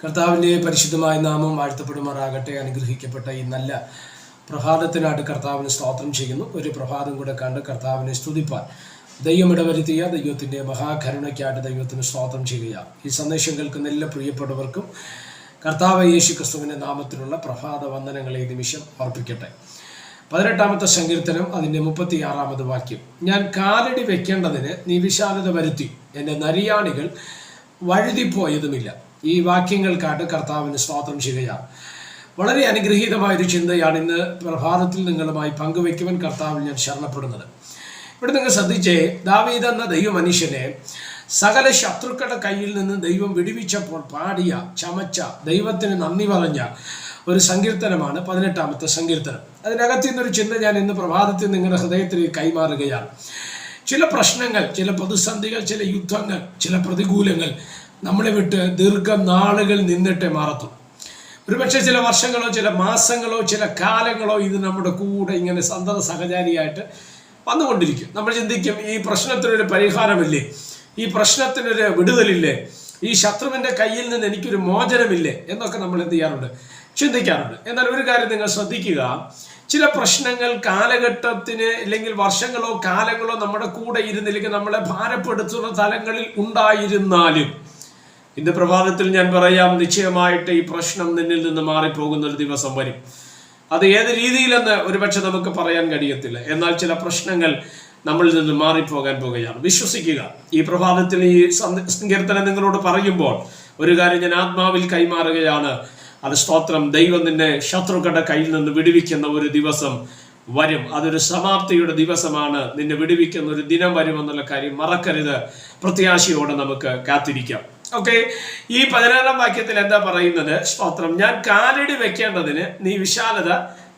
കർത്താവിൻ്റെ പരിശുദ്ധമായ നാമം വാഴ്ത്തപ്പെടുമാറാകട്ടെ. അനുഗ്രഹിക്കപ്പെട്ട ഈ നല്ല പ്രഭാതത്തിനായിട്ട് കർത്താവിന് സ്തോത്രം ചെയ്യുന്നു. ഒരു പ്രഭാതം കൂടെ കണ്ട് കർത്താവിനെ സ്തുതിപ്പാൻ ദൈവം ഇടവരുത്തിയ ദൈവത്തിൻ്റെ മഹാകരുണയ്ക്കായിട്ട് ദൈവത്തിന് സ്തോത്രം ചെയ്യുക. ഈ സന്ദേശം കേൾക്കുന്ന എല്ലാ പ്രിയപ്പെട്ടവർക്കും കർത്താവ് യേശു ക്രിസ്തുവിൻ്റെ നാമത്തിലുള്ള പ്രഭാത വന്ദനങ്ങളെ ഈ നിമിഷം അർപ്പിക്കട്ടെ. 18-ാമത്തെ സങ്കീർത്തനം അതിൻ്റെ 36-ാമത് വാക്യം. ഞാൻ കാലടി വെക്കേണ്ടതിന് നീ വിശാലത വരുത്തി, എൻ്റെ നരിയാണികൾ വഴുതിപ്പോയതുമില്ല. ഈ വാക്യങ്ങൾക്കായിട്ട് കർത്താവിന് സ്തോത്രം ചെയ്യുകയാണ്. വളരെ അനുഗ്രഹീതമായൊരു ചിന്തയാണ് ഇന്ന് പ്രഭാതത്തിൽ നിങ്ങളുമായി പങ്കുവയ്ക്കുവാൻ കർത്താവിൽ ഞാൻ ശരണപ്പെടുന്നത്. ഇവിടെ നിങ്ങൾ ശ്രദ്ധിച്ചേ, ദാവീദ് എന്ന ദൈവ മനുഷ്യനെ സകല ശത്രുക്കളുടെ കയ്യിൽ നിന്ന് ദൈവം വിടുവിച്ചപ്പോൾ പാടിയ, ചമച്ച, ദൈവത്തിന് നന്ദി പറഞ്ഞ ഒരു സങ്കീർത്തനമാണ് 18-ാമത്തെ സങ്കീർത്തനം. അതിനകത്ത് നിന്നൊരു ചിന്ത ഞാൻ ഇന്ന് പ്രഭാതത്തിൽ നിങ്ങളുടെ ഹൃദയത്തിൽ കൈമാറുകയാണ്. ചില പ്രശ്നങ്ങൾ, ചില പ്രതിസന്ധികൾ, ചില യുദ്ധങ്ങൾ, ചില പ്രതികൂലങ്ങൾ നമ്മളെ വിട്ട് ദീർഘനാളുകൾ നിന്നിട്ടേ മാറത്തും. ഒരുപക്ഷെ ചില വർഷങ്ങളോ ചില മാസങ്ങളോ ചില കാലങ്ങളോ ഇത് നമ്മുടെ കൂടെ ഇങ്ങനെ സന്തത സഹചാരിയായിട്ട് വന്നുകൊണ്ടിരിക്കും. നമ്മൾ ചിന്തിക്കും, ഈ പ്രശ്നത്തിനൊരു പരിഹാരമില്ലേ, ഈ പ്രശ്നത്തിനൊരു വിടുതലില്ലേ, ഈ ശത്രുവിൻ്റെ കയ്യിൽ നിന്ന് എനിക്കൊരു മോചനമില്ലേ എന്നൊക്കെ നമ്മൾ എന്ത് ചെയ്യാറുണ്ട്, ചിന്തിക്കാറുണ്ട്. എന്നാൽ ഒരു കാര്യം നിങ്ങൾ ശ്രദ്ധിക്കുക, ചില പ്രശ്നങ്ങൾ കാലഘട്ടത്തിന് അല്ലെങ്കിൽ വർഷങ്ങളോ കാലങ്ങളോ നമ്മുടെ കൂടെ ഇരുന്നില്ലെങ്കിൽ നമ്മളെ ഭാരപ്പെടുത്തുന്ന തലങ്ങളിൽ ഉണ്ടായിരുന്നാലും ഇന്ന് പ്രഭാതത്തിൽ ഞാൻ പറയാം, നിശ്ചയമായിട്ട് ഈ പ്രശ്നം നിന്നിൽ നിന്ന് മാറിപ്പോകുന്ന ഒരു ദിവസം വരും. അത് ഏത് രീതിയിലെന്ന് ഒരുപക്ഷെ നമുക്ക് പറയാൻ കഴിയത്തില്ല. എന്നാൽ ചില പ്രശ്നങ്ങൾ നമ്മളിൽ നിന്ന് മാറിപ്പോകാൻ പോകുകയാണ്. വിശ്വസിക്കുക. ഈ പ്രഭാതത്തിൽ ഈ സങ്കീർത്തനം നിങ്ങളോട് പറയുമ്പോൾ ഒരു കാര്യം ഞാൻ ആത്മാവിൽ കൈമാറുകയാണ്. അത് സ്തോത്രം, ദൈവം നിന്നെ ശത്രുക്കളുടെ കയ്യിൽ നിന്ന് വിടുവിക്കുന്ന ഒരു ദിവസം വരും. അതൊരു സമാപ്തിയുടെ ദിവസമാണ്. നിന്നെ വിടുവിക്കുന്ന ഒരു ദിനം വരുമെന്നുള്ള കാര്യം മറക്കരുത്. പ്രത്യാശയോടെ നമുക്ക് കാത്തിരിക്കാം. ഓക്കെ, ഈ 16-ാം വാക്യത്തിൽ എന്താ പറയുന്നത്? സ്തോത്രം, ഞാൻ കാലടി വെക്കേണ്ടതിന് നീ വിശാലത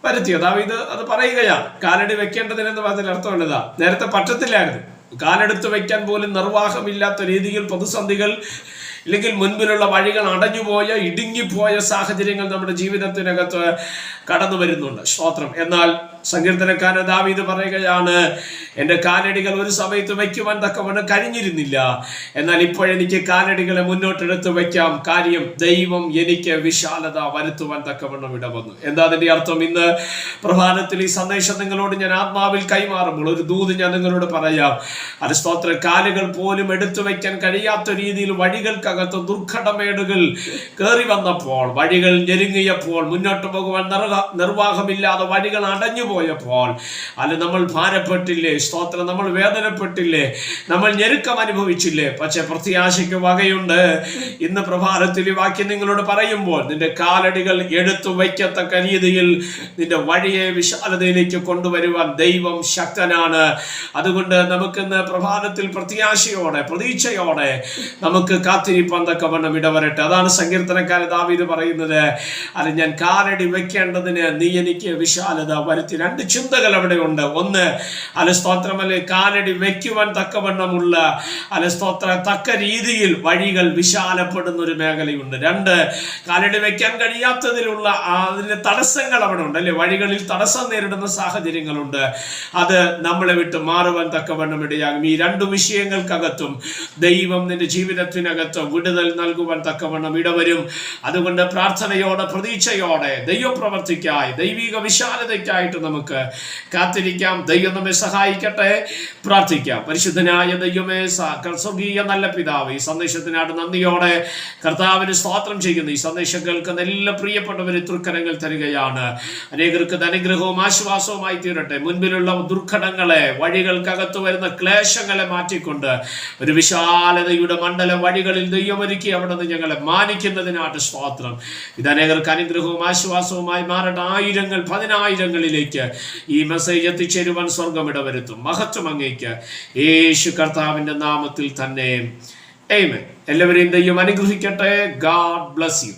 വരുത്തിയോ. ദാവീദ് അത് പറയുകയാണ്. കാലടി വെക്കേണ്ടതിന് എന്ന് പറഞ്ഞതിൽ അർത്ഥം എന്നതാ, നേരത്തെ പറ്റത്തില്ലായിരുന്നു. കാലെടുത്ത് വെക്കാൻ പോലും നിർവാഹമില്ലാത്ത രീതിയിൽ പ്രതിസന്ധികൾ ഇല്ലെങ്കിൽ മുൻപിലുള്ള വഴികൾ അടഞ്ഞുപോയ, ഇടുങ്ങിപ്പോയ സാഹചര്യങ്ങൾ നമ്മുടെ ജീവിതത്തിനകത്ത് കടന്നു വരുന്നുണ്ട്. സ്തോത്രം. എന്നാൽ സങ്കീർത്തനക്കാരൻ ദാവീദ് പറയുകയാണ്, എൻ്റെ കാലടികൾ ഒരു സമയത്ത് വയ്ക്കുവാൻ തക്കവണ്ണം കഴിഞ്ഞിരുന്നില്ല, എന്നാൽ ഇപ്പോഴെനിക്ക് കാലടികളെ മുന്നോട്ടെടുത്ത് വയ്ക്കാം. കാര്യം, ദൈവം എനിക്ക് വിശാലത വരുത്തുവാൻ തക്കവണ്ണം ഇടവന്നു. എന്താ അതിൻ്റെ അർത്ഥം? ഇന്ന് പ്രഭാതത്തിൽ ഈ സന്ദേശം നിങ്ങളോട് ഞാൻ ആത്മാവിൽ കൈമാറുമ്പോൾ ഒരു ദൂത് ഞാൻ നിങ്ങളോട് പറയാം. അത് സ്തോത്രം, കാലുകൾ പോലും എടുത്തു വയ്ക്കാൻ കഴിയാത്ത രീതിയിൽ വഴികൾക്കകത്ത് ദുർഘടമേടുകൾ കയറി വന്നപ്പോൾ, വഴികൾ ഞെരുങ്ങിയപ്പോൾ, മുന്നോട്ട് പോകുവാൻ നിർവാഹമില്ലാതെ വഴികൾ അടഞ്ഞു പോയപ്പോൾ, അല്ല നമ്മൾ ഭാരപ്പെട്ടില്ലേ? സ്തോത്രം, നമ്മൾ വേദനപ്പെട്ടില്ലേ? നമ്മൾ ഞെരുക്കം അനുഭവിച്ചില്ലേ? പക്ഷെ പ്രത്യാശയ്ക്ക് വകയുണ്ട്. ഇന്ന് പ്രഭാതത്തിൽ ഈ വാക്യം നിങ്ങളോട് പറയുമ്പോൾ നിന്റെ കാലടികൾ എടുത്തു വയ്ക്കത്തക്ക രീതിയിൽ നിന്റെ വഴിയെ വിശാലതയിലേക്ക് കൊണ്ടുവരുവാൻ ദൈവം ശക്തനാണ്. അതുകൊണ്ട് നമുക്കിന്ന് പ്രഭാതത്തിൽ പ്രത്യാശയോടെ, പ്രതീക്ഷയോടെ നമുക്ക് കാത്തിരിപ്പാൻ തക്കവണ്ണം ഇടവരട്ടെ. അതാണ് സങ്കീർത്തനക്കാരൻ ദാവീദ് പറയുന്നത്. അത് ഞാൻ കാലടി വെക്കേണ്ടതിന് നീ എനിക്ക് വിശാലത വരുത്തി. രണ്ട് ചിന്തകൾ അവിടെ ഉണ്ട്. ഒന്ന്, അലസ്തോത്രമല്ലേ, കാലടി വെക്കുവാൻ തക്കവണ്ണമുള്ള അലസ്തോത്ര തക്ക രീതിയിൽ വഴികൾ വിശാലപ്പെടുന്ന ഒരു മേഖലയുണ്ട്. രണ്ട്, കാലടി വെക്കാൻ കഴിയാത്തതിലുള്ള അതിന്റെ തടസ്സങ്ങൾ അവിടെ ഉണ്ട്, അല്ലെ? വഴികളിൽ തടസ്സം നേരിടുന്ന സാഹചര്യങ്ങളുണ്ട്. അത് നമ്മളെ വിട്ട് മാറുവാൻ തക്കവണ്ണം ഇടയാകും. ഈ രണ്ടു വിഷയങ്ങൾക്കകത്തും ദൈവം നിന്റെ ജീവിതത്തിനകത്ത് വിടുതൽ നൽകുവാൻ തക്കവണ്ണം ഇടവരും. അതുകൊണ്ട് പ്രാർത്ഥനയോടെ, പ്രതീക്ഷയോടെ, ദൈവപ്രവർത്തിക്കായി, ദൈവിക വിശാലതയ്ക്കായിട്ട് നമുക്ക് കാത്തിരിക്കാം. ദൈവം നമ്മെ സഹായിക്കട്ടെ. പ്രാർത്ഥിക്കാം. പരിശുദ്ധനായ ദൈവമേ, സ്വർഗീയ നല്ല പിതാവ്, ഈ സന്ദേശത്തിനായിട്ട് നന്ദിയോടെ കർത്താവിന് സ്തോത്രം ചെയ്യുന്നു. ഈ സന്ദേശം കേൾക്കുന്ന എല്ലാ പ്രിയപ്പെട്ടവരെ തൃക്കരങ്ങൾ തരികയാണ്. അനേകർക്ക് അനുഗ്രഹവും ആശ്വാസവുമായി തീരട്ടെ. മുൻപിലുള്ള ദുർഘടങ്ങളെ, വഴികൾക്കകത്ത് വരുന്ന ക്ലേശങ്ങളെ മാറ്റിക്കൊണ്ട് ഒരു വിശാലതയുടെ മണ്ഡല വഴികളിൽ ദൈവമൊരുക്കി അവിടെ നിന്ന് ഞങ്ങളെ മാനിക്കുന്നതിനായിട്ട് സ്തോത്രം. ഇത് അനേകർക്ക് അനുഗ്രഹവും ആശ്വാസവുമായി മാറട്ടെ. ആയിരങ്ങൾ, പതിനായിരങ്ങളിലേക്ക് ഈ മെസ്സേജ് എത്തിച്ചേരുവാൻ സ്വർഗം ഇടവരുത്തും. മഹത്വം അങ്ങേക്ക് യേശു കർത്താവിന്റെ നാമത്തിൽ തന്നെ. ആമേൻ. എല്ലാവരെയും ദൈവം അനുഗ്രഹിക്കട്ടെ. God bless you.